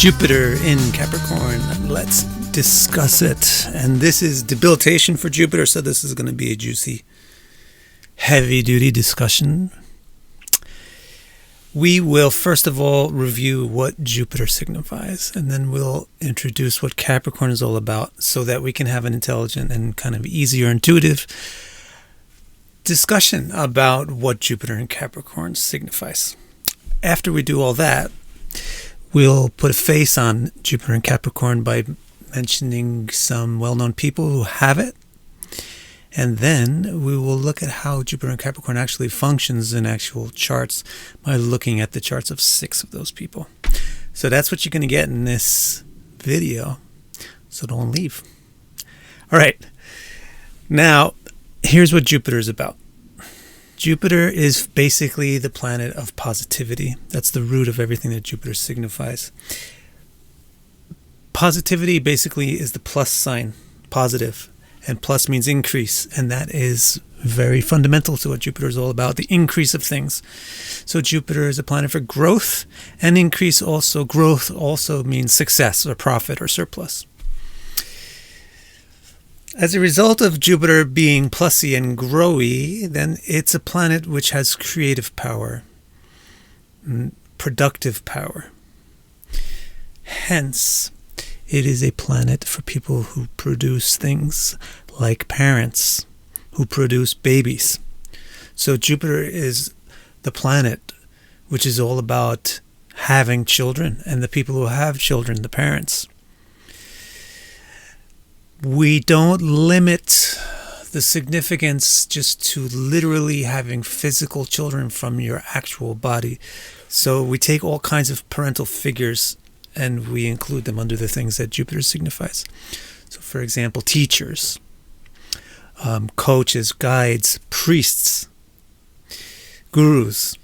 Jupiter in Capricorn. Let's discuss it. And this is debilitation for Jupiter, so this is going to be a juicy, heavy-duty discussion. We will first of all review what Jupiter signifies, and then we'll introduce what Capricorn is all about so that we can have an intelligent and kind of easier, intuitive discussion about what Jupiter in Capricorn signifies. After we do all that, we'll put a face on Jupiter in Capricorn by mentioning some well-known people who have it. And then we will look at how Jupiter in Capricorn actually functions in actual charts by looking at the charts of 6 of those people. So that's what you're going to get in this video. So don't leave. All right. Now, here's what Jupiter is about. Jupiter is basically the planet of positivity. That's the root of everything that Jupiter signifies. Positivity basically is the plus sign, positive, and plus means increase, and that is very fundamental to what Jupiter is all about, the increase of things. So Jupiter is a planet for growth, and growth also means success or profit or surplus. As a result of Jupiter being plusy and growy, then it's a planet which has creative power, productive power. Hence, it is a planet for people who produce things like parents, who produce babies. So Jupiter is the planet which is all about having children, and the people who have children, the parents. We don't limit the significance just to literally having physical children from your actual body. So we take all kinds of parental figures and we include them under the things that Jupiter signifies. So for example, teachers, coaches, guides, priests, gurus.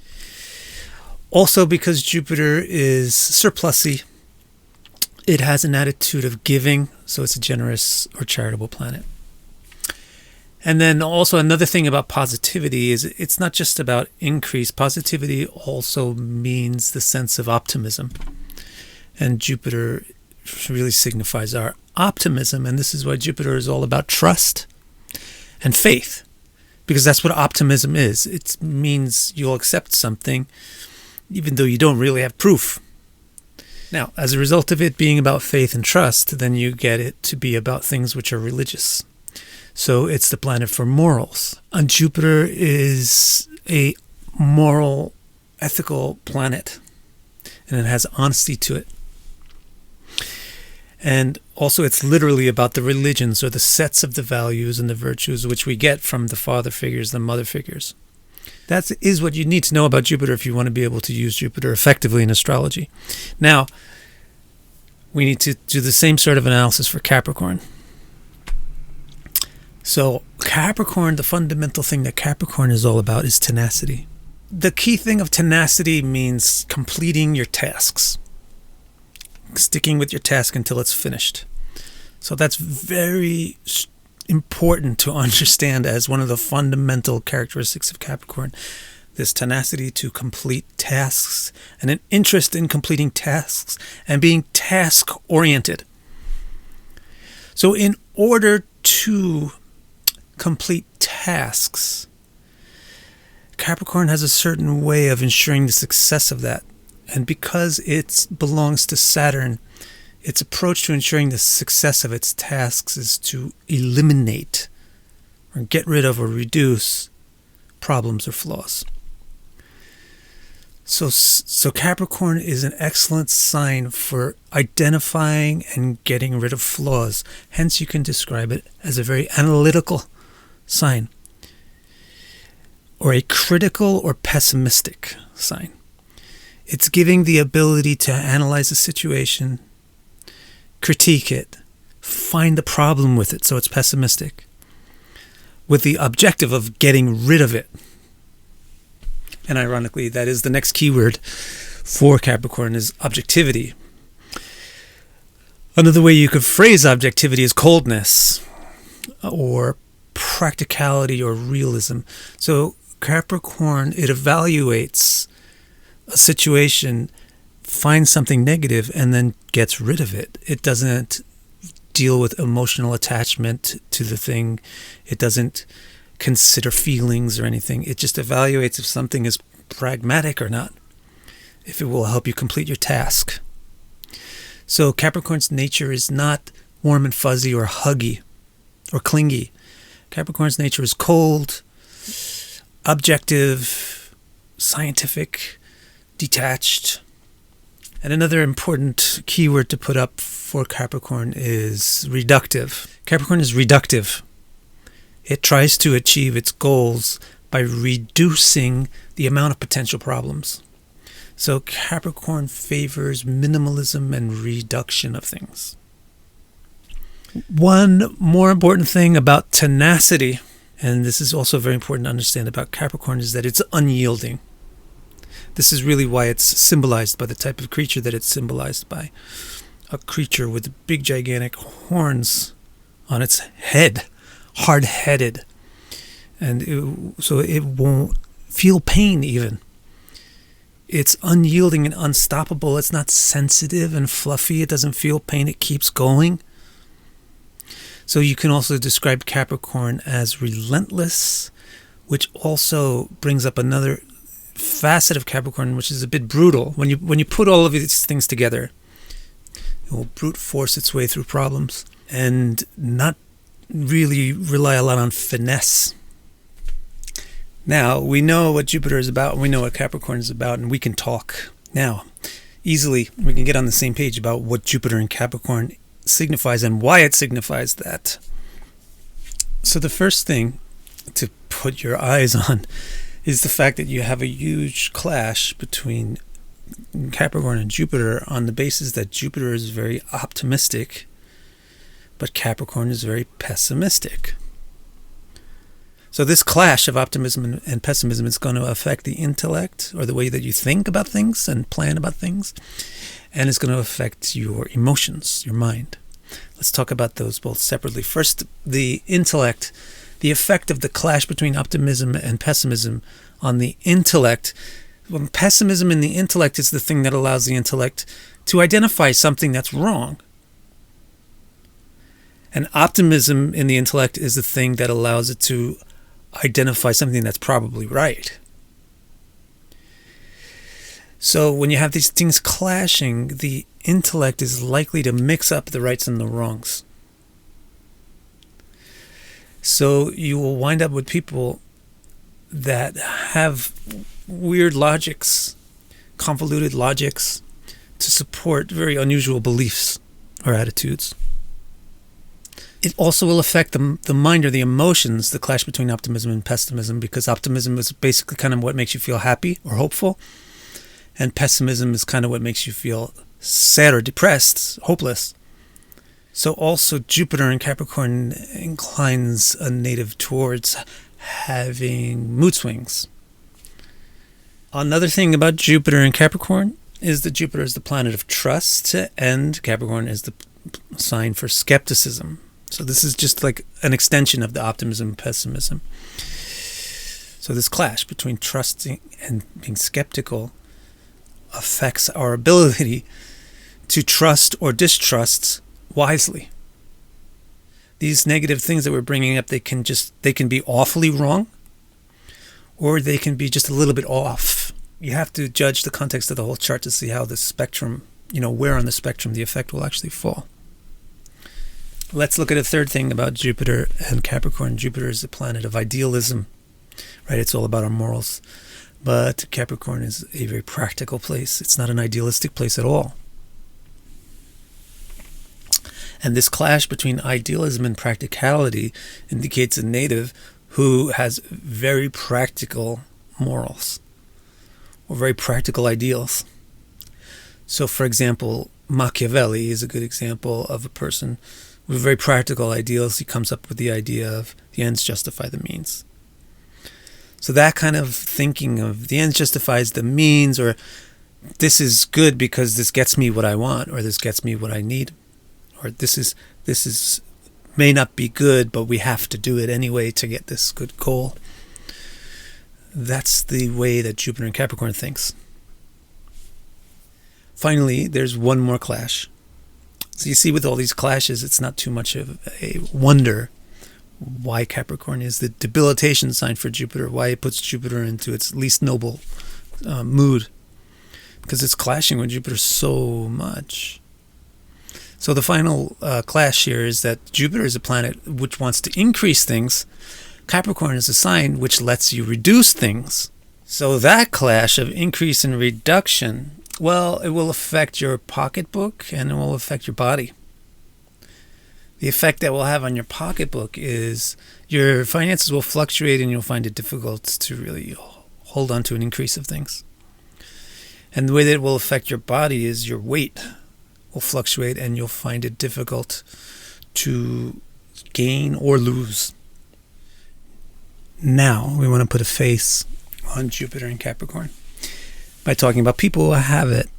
Also, because Jupiter is surplusy, it has an attitude of giving, so it's a generous or charitable planet. And then also another thing about positivity is it's not just about increase. Positivity also means the sense of optimism. And Jupiter really signifies our optimism, and this is why Jupiter is all about trust and faith, because that's what optimism is. It means you'll accept something even though you don't really have proof. Now, as a result of it being about faith and trust, then you get it to be about things which are religious. So it's the planet for morals. And Jupiter is a moral, ethical planet, and it has honesty to it. And also it's literally about the religions or the sets of the values and the virtues which we get from the father figures, the mother figures. That is what you need to know about Jupiter if you want to be able to use Jupiter effectively in astrology. Now, we need to do the same sort of analysis for Capricorn. So Capricorn, the fundamental thing that Capricorn is all about is tenacity. The key thing of tenacity means completing your tasks, sticking with your task until it's finished. So that's very important to understand as one of the fundamental characteristics of Capricorn, this tenacity to complete tasks and an interest in completing tasks and being task-oriented. So in order to complete tasks, Capricorn has a certain way of ensuring the success of that. And because it belongs to Saturn, its approach to ensuring the success of its tasks is to eliminate or get rid of or reduce problems or flaws. So Capricorn is an excellent sign for identifying and getting rid of flaws. Hence, you can describe it as a very analytical sign, or a critical or pessimistic sign. It's giving the ability to analyze a situation, critique it, find the problem with it, so it's pessimistic, with the objective of getting rid of it. And ironically, that is the next keyword for Capricorn is objectivity. Another way you could phrase objectivity is coldness or practicality or realism. So Capricorn, it evaluates a situation finds something negative and then gets rid of it. It doesn't deal with emotional attachment to the thing. It doesn't consider feelings or anything. It just evaluates if something is pragmatic or not, if it will help you complete your task. So Capricorn's nature is not warm and fuzzy or huggy or clingy. Capricorn's nature is cold, objective, scientific, detached. And another important keyword to put up for Capricorn is reductive. Capricorn is reductive. It tries to achieve its goals by reducing the amount of potential problems. So Capricorn favors minimalism and reduction of things. One more important thing about tenacity, and this is also very important to understand about Capricorn, is that it's unyielding. This is really why it's symbolized by the type of creature that it's symbolized by. A creature with big gigantic horns on its head, hard-headed. And so it won't feel pain even. It's unyielding and unstoppable. It's not sensitive and fluffy. It doesn't feel pain. It keeps going. So you can also describe Capricorn as relentless, which also brings up another facet of Capricorn, which is a bit brutal. When you put all of these things together, it will brute force its way through problems and not really rely a lot on finesse. Now, we know what Jupiter is about, and we know what Capricorn is about, and we can talk now easily. We can get on the same page about what Jupiter in Capricorn signifies and why it signifies that. So the first thing to put your eyes on is the fact that you have a huge clash between Capricorn and Jupiter on the basis that Jupiter is very optimistic, but Capricorn is very pessimistic. So this clash of optimism and pessimism is going to affect the intellect, or the way that you think about things and plan about things, and it's going to affect your emotions, your mind. Let's talk about those both separately. First, the intellect. The effect of the clash between optimism and pessimism on the intellect. When pessimism in the intellect is the thing that allows the intellect to identify something that's wrong. And optimism in the intellect is the thing that allows it to identify something that's probably right. So when you have these things clashing, the intellect is likely to mix up the rights and the wrongs. So you will wind up with people that have weird logics, convoluted logics, to support very unusual beliefs or attitudes. It also will affect the mind or the emotions, the clash between optimism and pessimism, because optimism is basically kind of what makes you feel happy or hopeful, and pessimism is kind of what makes you feel sad or depressed, hopeless. So also Jupiter in Capricorn inclines a native towards having mood swings. Another thing about Jupiter in Capricorn is that Jupiter is the planet of trust, and Capricorn is the sign for skepticism. So this is just like an extension of the optimism and pessimism. So this clash between trusting and being skeptical affects our ability to trust or distrust wisely. These negative things that we're bringing up, they can be awfully wrong, or they can be just a little bit off. You have to judge the context of the whole chart to see how the spectrum, where on the spectrum the effect will actually fall. Let's look at a third thing about Jupiter and Capricorn. Jupiter is the planet of idealism, right? It's all about our morals. But Capricorn is a very practical place. It's not an idealistic place at all. And this clash between idealism and practicality indicates a native who has very practical morals or very practical ideals. So, for example, Machiavelli is a good example of a person with very practical ideals. He comes up with the idea of the ends justify the means. So that kind of thinking of the ends justifies the means, or this is good because this gets me what I want, or this gets me what I need, or this is may not be good, but we have to do it anyway to get this good goal. That's the way that Jupiter and Capricorn thinks. Finally, there's one more clash. So you see with all these clashes, it's not too much of a wonder why Capricorn is the debilitation sign for Jupiter, why it puts Jupiter into its least noble mood, because it's clashing with Jupiter so much. So the final clash here is that Jupiter is a planet which wants to increase things. Capricorn is a sign which lets you reduce things. So that clash of increase and reduction, well, it will affect your pocketbook and it will affect your body. The effect that will have on your pocketbook is your finances will fluctuate and you'll find it difficult to really hold on to an increase of things. And the way that it will affect your body is your weight will fluctuate and you'll find it difficult to gain or lose. Now, we want to put a face on Jupiter and Capricorn by talking about people who have it.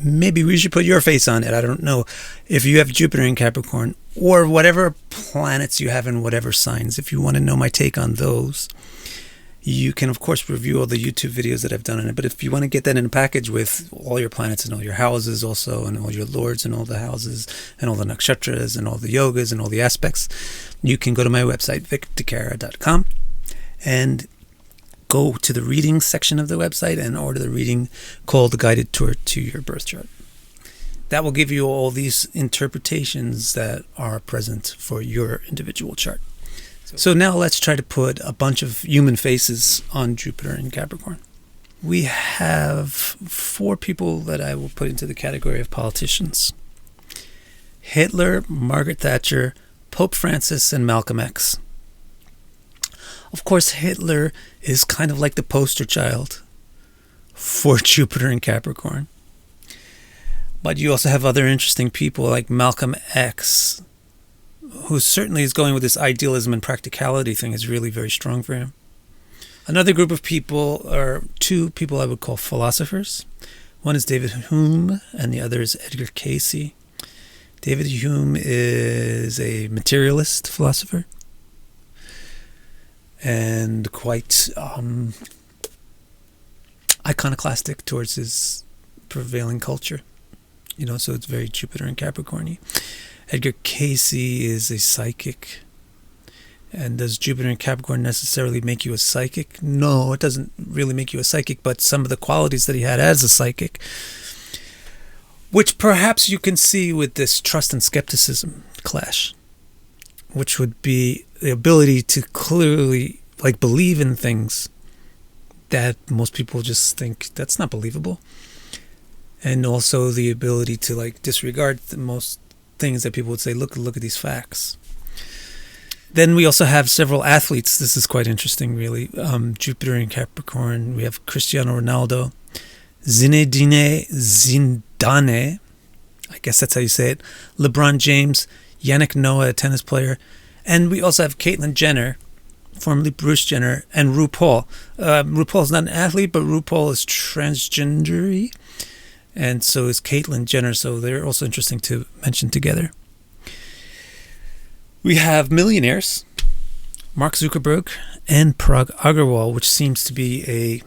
Maybe we should put your face on it. I don't know. If you have Jupiter in Capricorn or whatever planets you have in whatever signs, if you want to know my take on those, you can, of course, review all the YouTube videos that I've done on it. But if you want to get that in a package with all your planets and all your houses also, and all your lords and all the houses and all the nakshatras and all the yogas and all the aspects, you can go to my website, victorcara.com, and go to the reading section of the website and order the reading called The Guided Tour to Your Birth Chart. That will give you all these interpretations that are present for your individual chart. So now let's try to put a bunch of human faces on Jupiter and Capricorn. We have 4 people that I will put into the category of politicians: Hitler, Margaret Thatcher, Pope Francis, and Malcom X. Of course, Hitler is kind of like the poster child for Jupiter and Capricorn. But you also have other interesting people like Malcom X, who certainly is going with this idealism and practicality thing, is really very strong for him. Another group of people are 2 people I would call philosophers. One is David Hume and the other is Edgar Cayce. David Hume is a materialist philosopher and quite iconoclastic towards his prevailing culture. So it's very Jupiter and Capricorn-y. Edgar Cayce is a psychic. And does Jupiter and Capricorn necessarily make you a psychic? No, it doesn't really make you a psychic, but some of the qualities that he had as a psychic, which perhaps you can see with this trust and skepticism clash, which would be the ability to clearly believe in things that most people just think that's not believable, and also the ability to disregard the most things that people would say, look at these facts. Then we also have several athletes. This is quite interesting, really. Jupiter in Capricorn. We have Cristiano Ronaldo, Zinedine Zidane, I guess that's how you say it, LeBron James, Yannick Noah, a tennis player, and we also have Caitlyn Jenner, formerly Bruce Jenner, and RuPaul. RuPaul is not an athlete, but RuPaul is transgender-y, and so is Caitlyn Jenner, so they're also interesting to mention together. We have millionaires, Mark Zuckerberg and Parag Agarwal, which seems to be a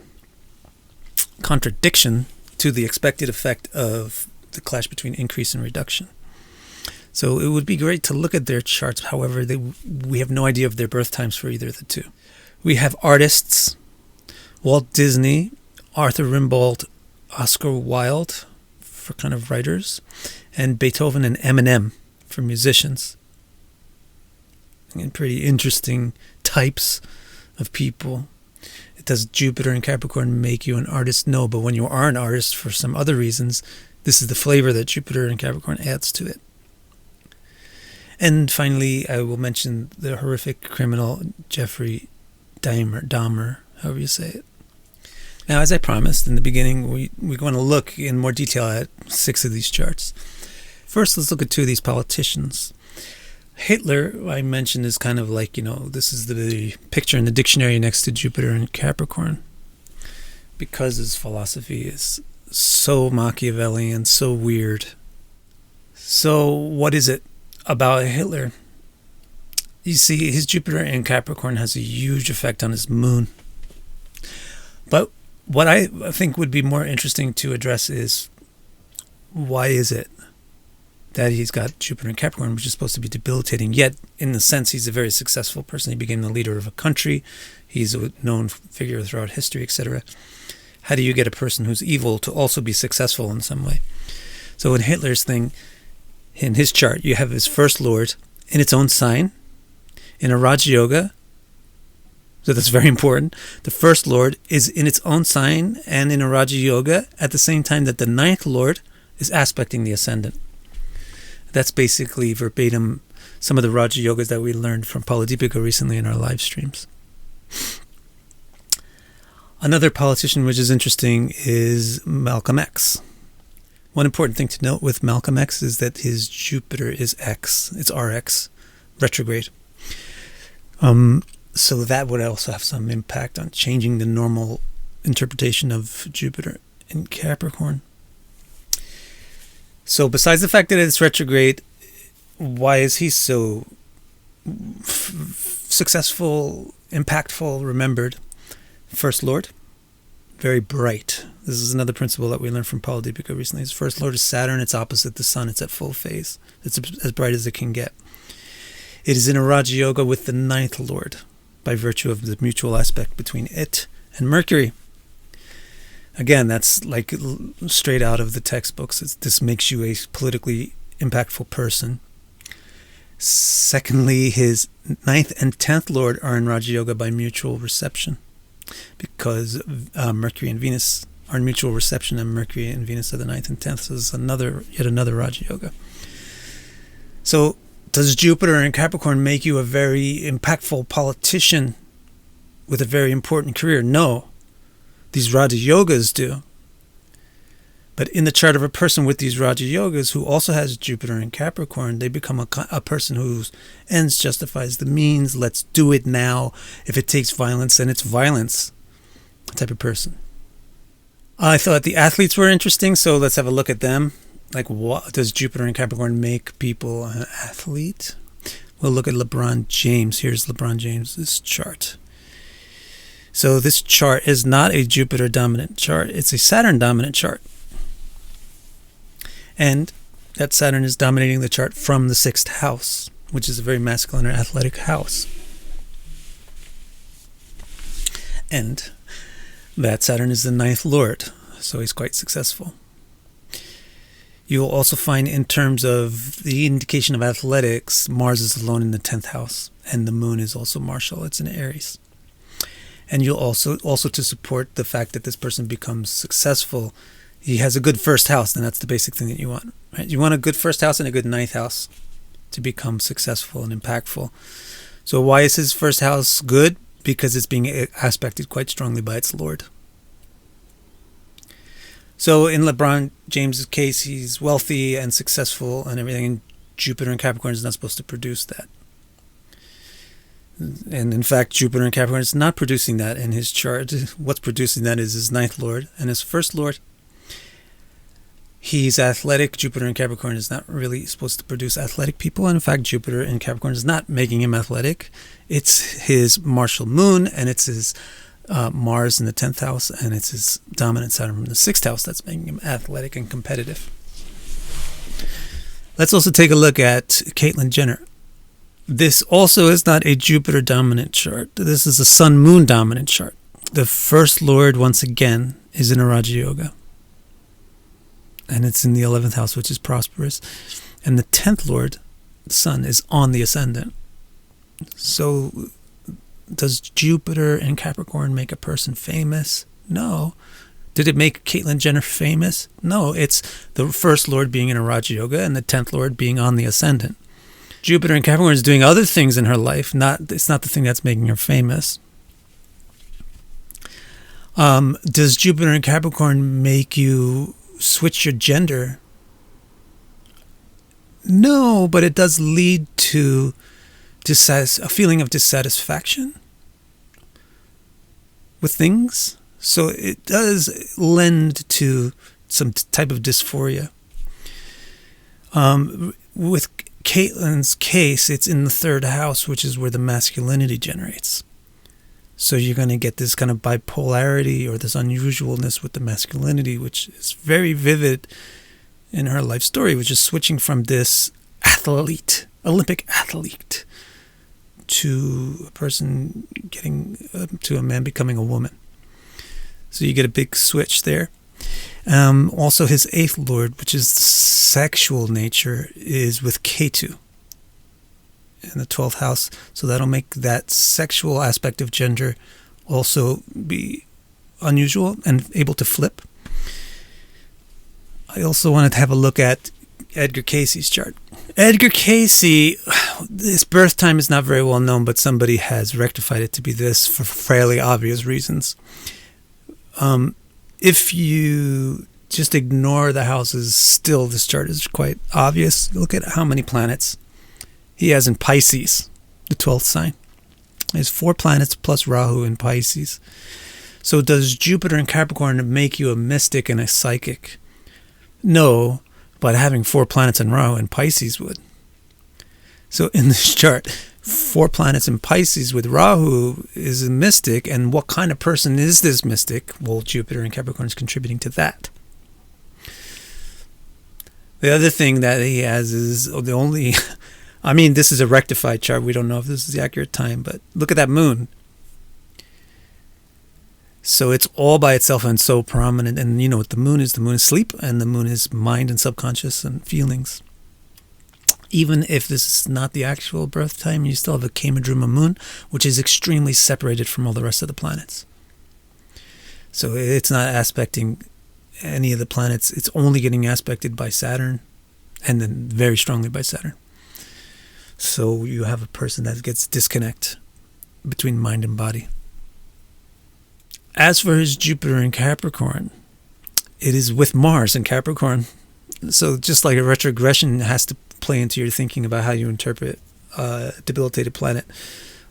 contradiction to the expected effect of the clash between increase and reduction. So it would be great to look at their charts. However, we have no idea of their birth times for either of the 2. We have artists, Walt Disney, Arthur Rimbaud, Oscar Wilde for kind of writers, and Beethoven and Eminem for musicians. And pretty interesting types of people. Does Jupiter and Capricorn make you an artist? No, but when you are an artist for some other reasons, this is the flavor that Jupiter and Capricorn adds to it. And finally, I will mention the horrific criminal Jeffrey Dahmer, however you say it. Now, as I promised in the beginning, we're going to look in more detail at 6 of these charts. First, let's look at 2 of these politicians. Hitler, I mentioned, is kind of this is the picture in the dictionary next to Jupiter and Capricorn, because his philosophy is so Machiavellian, so weird. So what is it about Hitler? You see, his Jupiter in Capricorn has a huge effect on his moon. But what I think would be more interesting to address is why is it that he's got Jupiter in Capricorn, which is supposed to be debilitating, yet in the sense he's a very successful person. He became the leader of a country. He's a known figure throughout history, etc. How do you get a person who's evil to also be successful in some way? So in Hitler's thing, in his chart, you have his first lord in its own sign, in a Raja Yoga. So that's very important. The first lord is in its own sign and in a Raja Yoga at the same time that the ninth lord is aspecting the ascendant. That's basically verbatim some of the Raja Yogas that we learned from Paladipika recently in our live streams. Another politician which is interesting is Malcom X. One important thing to note with Malcom X is that his Jupiter is X. It's RX, retrograde. So that would also have some impact on changing the normal interpretation of Jupiter in Capricorn. So besides the fact that it's retrograde, why is he so successful, impactful, remembered? First Lord, very bright. This is another principle that we learned from Paladipika recently. His first Lord is Saturn. It's opposite the Sun. It's at full phase. It's as bright as it can get. It is in a Raja Yoga with the ninth Lord, by virtue of the mutual aspect between it and Mercury. Again, that's like straight out of the textbooks. This makes you a politically impactful person. Secondly, his ninth and 10th Lord are in Raja Yoga by mutual reception, because Mercury and Venus are in mutual reception, and Mercury and Venus are the ninth and 10th. So this is yet another Raja Yoga. So does Jupiter in Capricorn make you a very impactful politician with a very important career? No. These Raja Yogas do. But in the chart of a person with these Raja Yogas who also has Jupiter in Capricorn, they become a person whose ends justifies the means. Let's do it now. If it takes violence, then it's violence type of person. I thought the athletes were interesting, so let's have a look at them. Like, what does Jupiter in Capricorn make people an athlete? We'll look at LeBron James. Here's LeBron James's chart. So this chart is not a Jupiter dominant chart. It's a Saturn dominant chart. And that Saturn is dominating the chart from the 6th house, which is a very masculine or athletic house. And that Saturn is the 9th Lord, so he's quite successful. You'll also find, in terms of the indication of athletics, Mars is alone in the 10th house, and the moon is also martial. It's in Aries. And you'll also to support the fact that this person becomes successful, he has a good first house, and that's the basic thing that you want. Right? You want a good first house and a good 9th house to become successful and impactful. So why is his first house good? Because it's being aspected quite strongly by its Lord. So in LeBron James' case, he's wealthy and successful and everything, and Jupiter in Capricorn is not supposed to produce that. And in fact, Jupiter in Capricorn is not producing that in his chart. What's producing that is his 9th Lord and his first Lord. He's athletic. Jupiter in Capricorn is not really supposed to produce athletic people. And in fact, Jupiter in Capricorn is not making him athletic. It's his martial moon, and it's his Mars in the 10th house, and it's his dominant Saturn from the 6th house that's making him athletic and competitive. Let's also take a look at Caitlyn Jenner. This also is not a Jupiter dominant chart. This is a Sun-Moon dominant chart. The first Lord, once again, is in a Raja Yoga. And it's in the 11th house, which is prosperous. And the 10th Lord, the Sun, is on the ascendant. So does Jupiter in Capricorn make a person famous? No. Did it make Caitlyn Jenner famous? No. It's the first Lord being in a Raja Yoga and the 10th Lord being on the ascendant. Jupiter in Capricorn is doing other things in her life. It's not the thing that's making her famous. Does Jupiter in Capricorn make you switch your gender? No, but it does lead to a feeling of dissatisfaction with things. So it does lend to some type of dysphoria. With Caitlyn's case, it's in the 3rd house, which is where the masculinity generates. So you're going to get this kind of bipolarity or this unusualness with the masculinity, which is very vivid in her life story, which is switching from this athlete, Olympic athlete, to a person getting to a man becoming a woman. So you get a big switch there. Also, his 8th lord, which is the sexual nature, is with Ketu in the 12th house. So that'll make that sexual aspect of gender also be unusual and able to flip. I also wanted to have a look at Edgar Cayce's chart. Edgar Cayce, his birth time is not very well known, but somebody has rectified it to be this for fairly obvious reasons. If you just ignore the houses, still this chart is quite obvious. Look at how many planets he has in Pisces, the 12th sign. He has 4 planets plus Rahu in Pisces. So does Jupiter in Capricorn make you a mystic and a psychic? No, but having 4 planets in Rahu in Pisces would. So in this chart, 4 planets in Pisces with Rahu is a mystic. And what kind of person is this mystic? Well, Jupiter in Capricorn is contributing to that. The other thing that he has is the only... I mean, this is a rectified chart. We don't know if this is the accurate time, but look at that moon. So it's all by itself and so prominent. And you know what the moon is? The moon is sleep, and the moon is mind and subconscious and feelings. Even if this is not the actual birth time, you still have a Kamadruma moon, which is extremely separated from all the rest of the planets. So it's not aspecting any of the planets. It's only getting aspected by Saturn, and then very strongly by Saturn. So you have a person that gets disconnect between mind and body. As for his Jupiter in Capricorn, it is with Mars in Capricorn. So just like a retrogression has to play into your thinking about how you interpret a debilitated planet.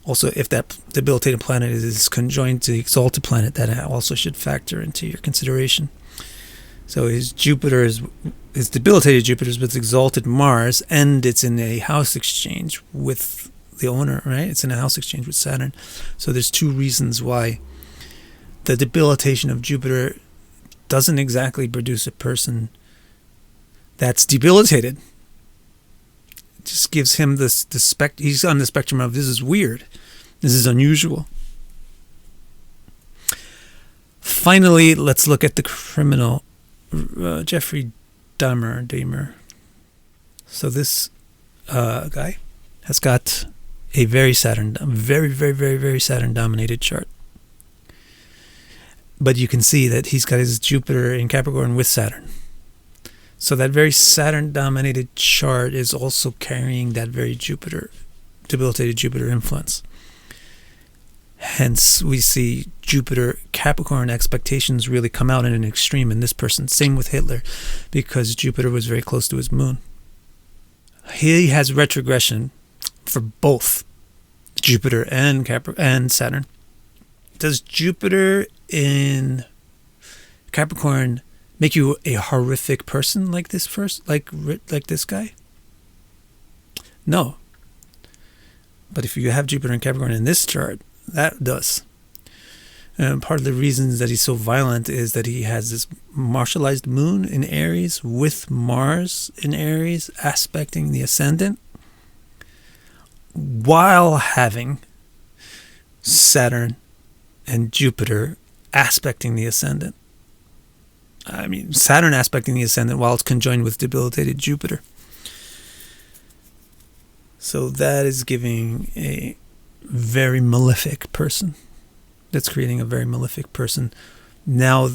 Also, if that debilitated planet is conjoined to the exalted planet, that also should factor into your consideration. So his Jupiter is... His debilitated Jupiter is with exalted Mars, and it's in a house exchange with the owner, right? It's in a house exchange with Saturn. So there's 2 reasons why the debilitation of Jupiter doesn't exactly produce a person that's debilitated. It just gives him this he's on the spectrum of this is weird, this is unusual. Finally, let's look at the criminal, Jeffrey Dahmer. So this guy has got a very Saturn dominated chart. But you can see that he's got his Jupiter in Capricorn with Saturn. So that very Saturn dominated chart is also carrying that very debilitated Jupiter influence. Hence, we see Jupiter Capricorn expectations really come out in an extreme in this person. Same with Hitler, because Jupiter was very close to his moon. He has retrogression for both Jupiter and Saturn. Does Jupiter in Capricorn make you a horrific person like this like this guy? No. But if you have Jupiter in Capricorn in this chart, that does. Part of the reasons that he's so violent is that he has this martialized moon in Aries with Mars in Aries aspecting the ascendant, while having Saturn and Jupiter aspecting the ascendant. I mean, Saturn aspecting the ascendant while it's conjoined with debilitated Jupiter. So that is giving a very malefic person. That's creating a very malefic person. Now,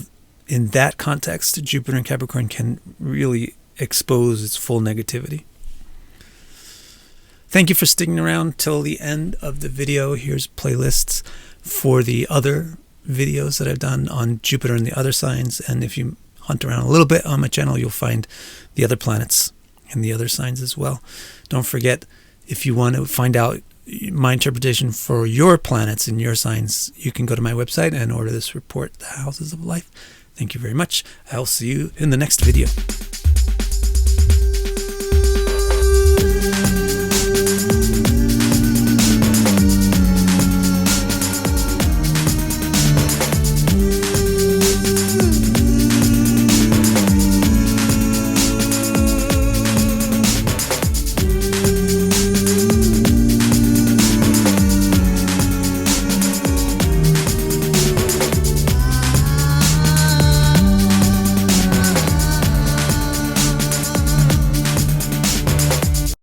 in that context, Jupiter in Capricorn can really expose its full negativity. Thank you for sticking around till the end of the video. Here's playlists for the other videos that I've done on Jupiter and the other signs. And if you hunt around a little bit on my channel, you'll find the other planets and the other signs as well. Don't forget, if you want to find out my interpretation for your planets and your signs, you can go to my website and order this report, The Houses of Life. Thank you very much. I'll see you in the next video.